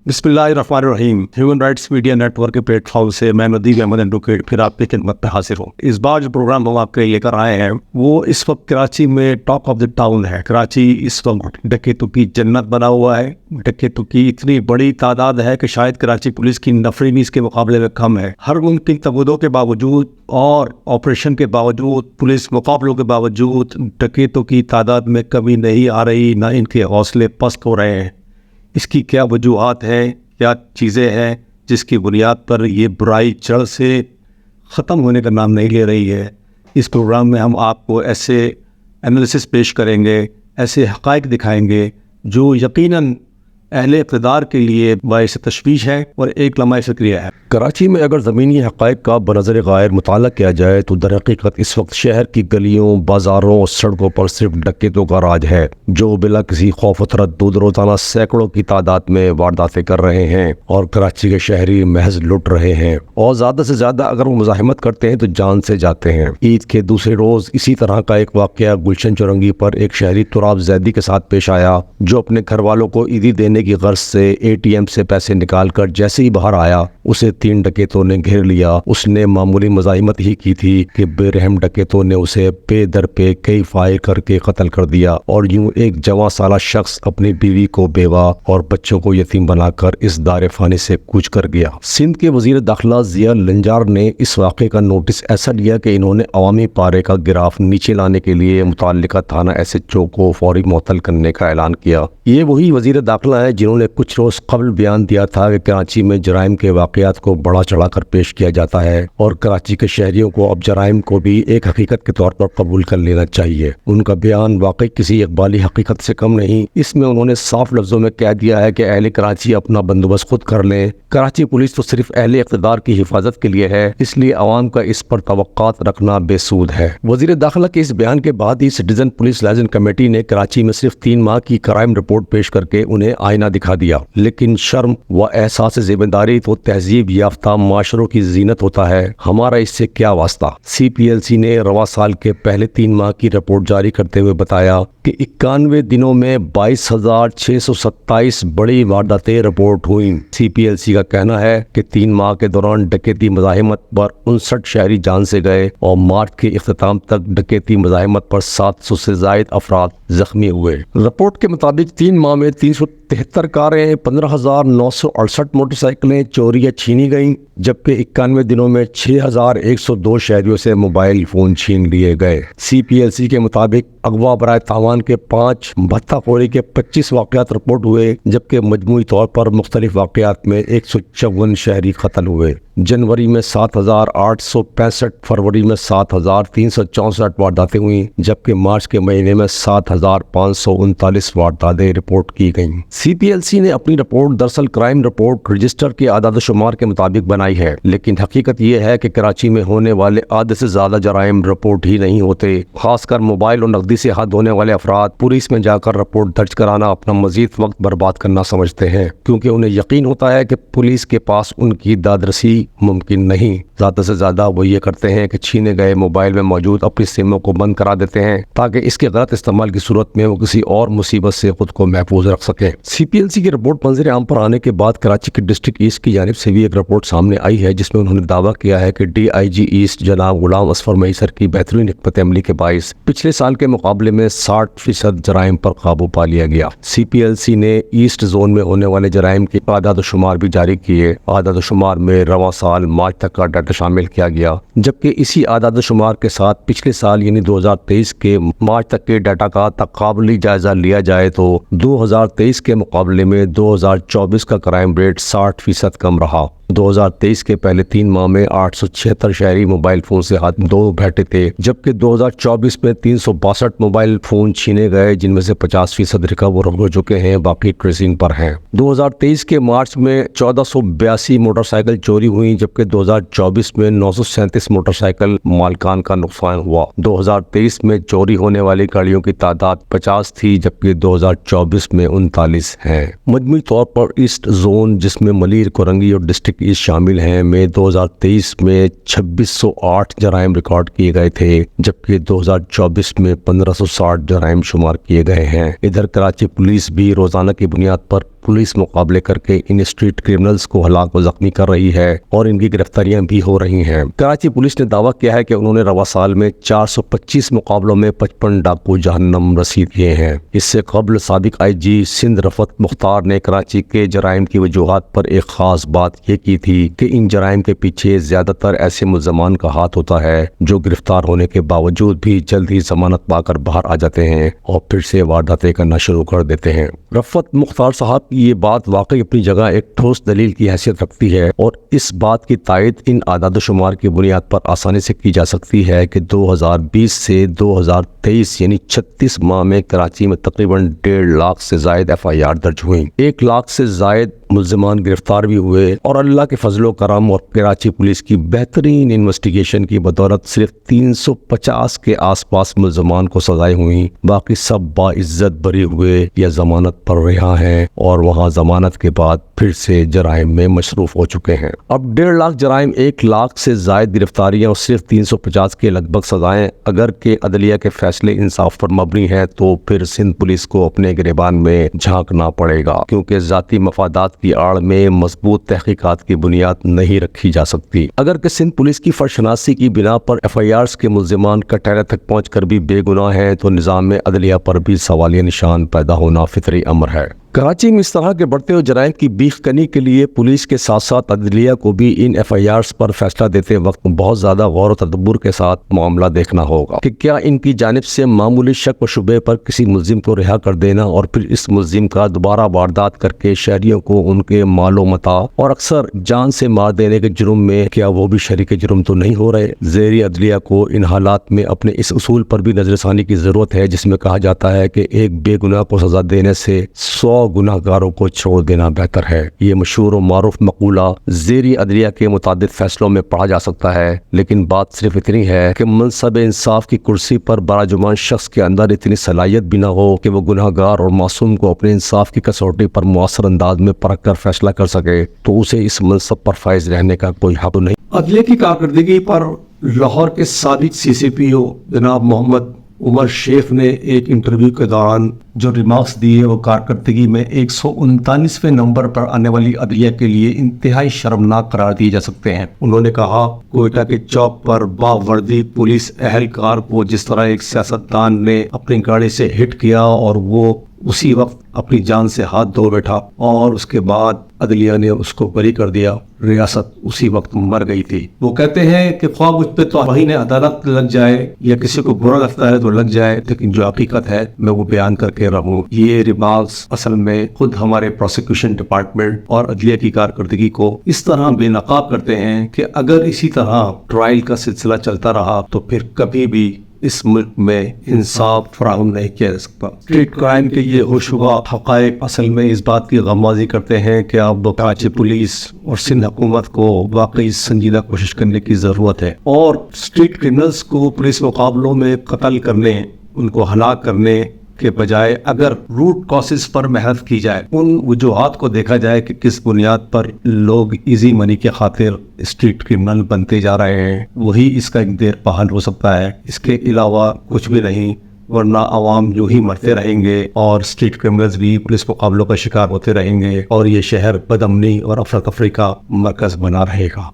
बिस्मिल्लाहिर्रहमानिर्रहीम। Human rights media network के platform से मैं नदीम अहमद एडवोकेट फिर आपकी खिदमत में हाजिर हूँ। इस बार जो प्रोग्राम हम आपके लेकर आए हैं वो इस वक्त कराची में टॉक ऑफ द टाउन है। कराची इस वक्त डकैतों की जन्नत बना हुआ है। डकैतों की इतनी बड़ी तादाद है कि शायद कराची पुलिस की नफरी भी इसके मुकाबले में कम है। हर मुमकिन तबदों के बावजूद और ऑपरेशन के बावजूद, पुलिस मुकाबलों के बावजूद डकैतों की तादाद में कमी नहीं आ रही, ना इनके हौसले पस्त हो रहे हैं। इसकी क्या वजूहात हैं, क्या चीज़ें हैं जिसकी बुनियाद पर ये बुराई जड़ से ख़त्म होने का नाम नहीं ले रही है। इस प्रोग्राम में हम आपको ऐसे एनालिसिस पेश करेंगे, ऐसे हक़ाइक़ दिखाएंगे जो यकीनन अहले इक़्तिदार के लिए बाइस तशवीश है और एक लम्हा फ़िक्रिया है। कराची में अगर ज़मीनी हक़ाइक़ का बनज़र ग़ायर मुताला किया जाए तो दरहक़ीक़त इस वक्त शहर की गलियों, बाज़ारों और सड़कों पर सिर्फ डकैतों का राज है, जो बिला किसी खौफ व तरद्दुद रोज़ाना सैकड़ों की तादाद में वारदातें कर रहे हैं और कराची के शहरी महज लुट रहे हैं। और ज़्यादा से ज़्यादा अगर वो मुज़ाहिमत करते हैं तो जान से जाते हैं। ईद के दूसरे रोज़ इसी तरह का एक वाक़या गुलशन चौरंगी पर एक शहरी तुराब ज़ैदी के साथ पेश आया, जो अपने घर वालों को ईदी देने की गर्ज से ATM से पैसे निकाल कर जैसे ही बाहर आया उसे 3 डकैतों ने घेर लिया। उसने मामूली मज़ाहिमत ही की थी कि बेरहम डकैतों ने उसे पे दर पे कई फायर करके कत्ल कर दिया और यूं एक जवां साला शख्स अपनी बीवी को बेवा और बच्चों को यतीम बनाकर इस दारे फानी से कूच कर गया। सिंध के वज़ीर दाखिला ज़िया लंजार ने इस वाक़े का नोटिस ऐसा लिया कि इन्होंने अवामी पारे का गिराफ नीचे लाने के लिए मुताल्लिका थाना SHO को फौरी मुअत्तल करने का ऐलान किया। ये वही वज़ीर दाखिला है जिन्होंने कुछ रोज़ कबल बयान दिया था कि कराची में जराइम के वाक़यात को बढ़ा चढ़ाकर पेश किया जाता है और कराची के शहरियों को अब जराइम को भी एक हकीकत के तौर पर कबूल कर लेना चाहिए। उनका बयान वाकई किसी इकबाली हकीकत से कम नहीं। इसमें उन्होंने साफ लफ्ज़ों में कह दिया है कि अहले कराची अपना बंदोबस्त खुद कर लें। कराची पुलिस तो सिर्फ अहले इक़्तिदार की हिफाजत के लिए है, इसलिए आवाम का इस पर तवक्कात रखना बेसूद है। वज़ीर दाखिला के इस बयान के बाद ही सिटीजन पुलिस लाइजेंस कमेटी ने कराची में सिर्फ 3 माह की क्राइम रिपोर्ट पेश करके उन्हें आईना दिखा दिया। लेकिन शर्म व एहसास ज़िम्मेदारी तो तहजीब याफ्ता माशरों की जीनत होता है, हमारा इससे क्या वास्ता। CPLC ने रवा साल के पहले 3 माह की रिपोर्ट जारी करते हुए बताया कि 91 दिनों में 22,627 बड़ी वारदातें रिपोर्ट हुई। CPLC का कहना है कि 3 माह के दौरान डकैती मज़ाहिमत पर 59 शहरी जान से गए और मार्च के इख्तिताम तक डकैती मज़ाहिमत पर 700 से ज़ायद अफराद जख्मी हुए। रिपोर्ट के मुताबिक 3 माह में 373 कारें, 15,968 मोटरसाइकिलें चोरी या छीनी गईं, जबकि 91 दिनों में 6,102 शहरियों से मोबाइल फ़ोन छीन लिए गए। CPLC के मुताबिक अगवा बराए तावान के 5, भत्ताखोरी के 25 वाक़यात रिपोर्ट हुए, जबकि मजमूई तौर पर मुख्तलिफ वाक़यात में 154 शहरी कत्ल हुए। जनवरी में 7,865, फरवरी में 7,364 वारदातें हुई, जबकि मार्च के महीने में 7,539 वारदातें रिपोर्ट की गईं। CPLC ने अपनी रिपोर्ट दरअसल क्राइम रिपोर्ट रजिस्टर के आदाद शुमार के मुताबिक बनाई है, लेकिन हकीकत यह है कि कराची में होने वाले आधे से ज़्यादा जराइम रिपोर्ट ही नहीं होते। खासकर मोबाइल और नकदी से हाथ धोने वाले अफराद पुलिस में जाकर रिपोर्ट दर्ज कराना अपना मजीद वक्त बर्बाद करना समझते हैं, क्योंकि उन्हें यकीन होता है कि पुलिस के पास उनकी दादरसी मुमकिन नहीं। ज़्यादा से ज़्यादा वो ये करते हैं कि छीने गए मोबाइल में मौजूद अपनी सिमों को बंद करा देते हैं ताकि इसके गलत इस्तेमाल की सूरत में वो किसी और मुसीबत से खुद को महफूज रख सकें। CPLC की रिपोर्ट मंजर आम पर आने के बाद कराची के डिस्ट्रिक्ट ईस्ट की जानिब से भी एक रिपोर्ट सामने आई है, जिसमें उन्होंने दावा किया है कि DIG ईस्ट जनाब गुलाम असफर मैसर की बेहतरीन हिकमत अमली के बाइस पिछले साल के मुकाबले में 60% जराइम पर काबू पा लिया गया। CPLC ने ईस्ट जोन में होने वाले जराइम के आदाद शुमार भी जारी किए। आदाद शुमार में रवा साल मार्च तक का डाटा शामिल किया गया, जबकि इसी आदाद शुमार के साथ पिछले साल यानी 2023 के मार्च तक के डाटा का तकाबली जायजा लिया जाए तो 2023 के मुकाबले में 2024 का क्राइम रेट 60% कम रहा। 2023 के पहले 3 माह में 876 शहरी मोबाइल फोन से हाथ धो बैठे थे, जबकि 2024 में 362 मोबाइल फोन छीने गए, जिनमें से 50% रिकवर हो चुके हैं, बाकी ट्रेसिंग पर हैं। 2023 के मार्च में 1482 मोटरसाइकिल चोरी हुई, जबकि 2024 में 937 मोटरसाइकिल मालकान का नुकसान हुआ। 2023 में चोरी होने वाली गाड़ियों की तादाद 50 थी, जबकि 2024 में 39 है। मजमूई तौर पर ईस्ट जोन, जिसमें मलीर, कोरंगी और डिस्ट्रिक्ट ईस्ट शामिल हैं, में 2023 में 2608 जराइम रिकॉर्ड किए गए थे, जबकि 2024 में 1560 जराइम शुमार किए गए हैं। इधर कराची पुलिस भी रोजाना की बुनियाद पर पुलिस मुकाबले करके इन स्ट्रीट क्रिमिनल्स को हलाक व जख्मी कर रही है और इनकी गिरफ्तारियां भी हो रही हैं। कराची पुलिस ने दावा किया है कि उन्होंने रवा साल में 425 मुकाबलों में 55 डाकू जहन्नम रसीद किए हैं। इससे कबल साबिक IG सिंध रफत मुख्तार ने कराची के जराइम की वजूहात पर एक खास बात ये की थी कि इन जराइम के पीछे ज्यादातर ऐसे मुल्ज़मान का हाथ होता है जो गिरफ्तार होने के बावजूद भी जल्द ही जमानत पाकर बाहर आ जाते हैं और फिर से वारदातें करना शुरू कर देते हैं। रफत मुख्तार साहब की ये बात वाकई अपनी जगह एक ठोस दलील की हैसियत रखती है और इस बात की तायद इन आदाद शुमार की बुनियाद पर आसानी से की जा सकती है कि 2020 से 2023 यानी 36 माह में कराची में तकरीबन 1.5 लाख से जायद FIR दर्ज हुई, 1 लाख से जायद मुल्ज़मान गिरफ्तार भी हुए और अल्लाह के फजलो करम और कराची पुलिस की बेहतरीन इन्वेस्टिगेशन की बदौलत सिर्फ 350 के आसपास मुल्ज़मान को सजाएं हुई, बाकी सब बाइज्जत बरी हुए या जमानत पर रिहा हैं और वहाँ जमानत के बाद फिर से जराइम में मशरूफ हो चुके हैं। अब 1.5 लाख जराइम, 1 लाख से जायद गिरफ्तारियां और सिर्फ 350 के लगभग सजाएं अगर के अदलिया के फैसले इंसाफ पर मबनी है तो फिर सिंध पुलिस को अपने गिरेबान में झांकना पड़ेगा, क्योंकि जाती मफादात की आड़ में मजबूत तहकीकात की बुनियाद नहीं रखी जा सकती। अगर कि सिंध पुलिस की फर्शनासी की बिना पर FIRs के मुल्ज़िमान कटहरे तक पहुँच कर भी बेगुनाह हैं तो निज़ाम में अदलिया पर भी सवालिया निशान पैदा होना फितरी अमर है। कराची में इस तरह के बढ़ते हुए जराइम की बीख कनी के लिए पुलिस के साथ साथ अदलिया को भी इन FIRs पर फैसला देते वक्त बहुत ज़्यादा गौर व तदब्बुर के साथ मामला देखना होगा कि क्या इनकी जानिब से मामूली शक व शुबे पर किसी मुल्जिम को रिहा कर देना और फिर इस मुल्जिम का दोबारा वारदात करके शहरियों को उनके मालो मता और अक्सर जान से मार देने के जुर्म में क्या वो भी शरीक जुर्म तो नहीं हो रहे। ज़ेरी अदलिया को इन हालात में अपने इस उसूल पर भी नजरसानी की ज़रूरत है जिसमें कहा जाता है कि एक बेगुनाह को सज़ा देने से 100 गुनाहगारों को छोड़ देना बेहतर है। ये मशहूर और मारूफ मकूला ज़ेरी अदलिया के मुतादिद फैसलों में पढ़ा जा सकता है, लेकिन बात सिर्फ इतनी है कि मनसब इंसाफ की कुर्सी पर बराजुबान शख्स के अंदर इतनी सलाहियत भी ना हो कि वो गुनाहगार और मासूम को अपने इंसाफ की कसौटी पर मुअस्सर अंदाज में परख कर फैसला कर सके, तो उसे इस मनसब पर फाइज रहने का कोई हक नहीं। अदलिया की कारकर्दगी पर लाहौर के साबिक CCPO जनाब मोहम्मद उमर शेख ने एक इंटरव्यू के दौरान जो रिमार्क्स दिए वो कारकर्दगी में 139वें नंबर पर आने वाली अदलिया के लिए इंतहाई शर्मनाक करार दिए जा सकते हैं। उन्होंने कहा, कोयटा के चौक पर बावर्दी पुलिस एहलकार को जिस तरह एक सियासतदान ने अपनी गाड़ी से हिट किया और वो उसी वक्त अपनी जान से हाथ धो बैठा और उसके बाद अदलिया ने उसको बरी कर दिया, रियासत उसी वक्त मर गई थी। वो कहते हैं कि ख्वाब उस पे तो वही ने अदालत लग जाए या किसी को बुरा लगता है तो लग जाए, लेकिन जो हकीकत है मैं वो बयान करके रहूं। ये रिमार्क्स असल में खुद हमारे प्रोसिक्यूशन डिपार्टमेंट और अदलिया की कारकर्दगी को इस तरह बेनकाब करते हैं कि अगर इसी तरह ट्रायल का सिलसिला चलता रहा तो फिर कभी भी इस मुल्क में इंसाफ फराहम नहीं किया जा सकता। स्ट्रीट क्राइम के ये होशुबा हक़ाइक़ असल में इस बात की गमबाज़ी करते हैं कि अब कराची पुलिस और सिंध हुकूमत को वाकई संजीदा कोशिश करने की ज़रूरत है और स्ट्रीट क्रिमिनल्स को पुलिस मुकाबलों में कत्ल करने, उनको हलाक करने के बजाय अगर रूट कॉसेस पर मेहनत की जाए, उन वजूहात को देखा जाए कि किस बुनियाद पर लोग इजी मनी के खातिर स्ट्रीट क्रिमिनल बनते जा रहे हैं, वही इसका एक देर पहल हो सकता है। इसके अलावा कुछ भी नहीं, वरना आवाम यूं ही मरते रहेंगे और स्ट्रीट क्रिमिनल्स भी पुलिस मुकाबलों का शिकार होते रहेंगे और ये शहर बदअमनी और अफरा तफरी का मरकज बना रहेगा।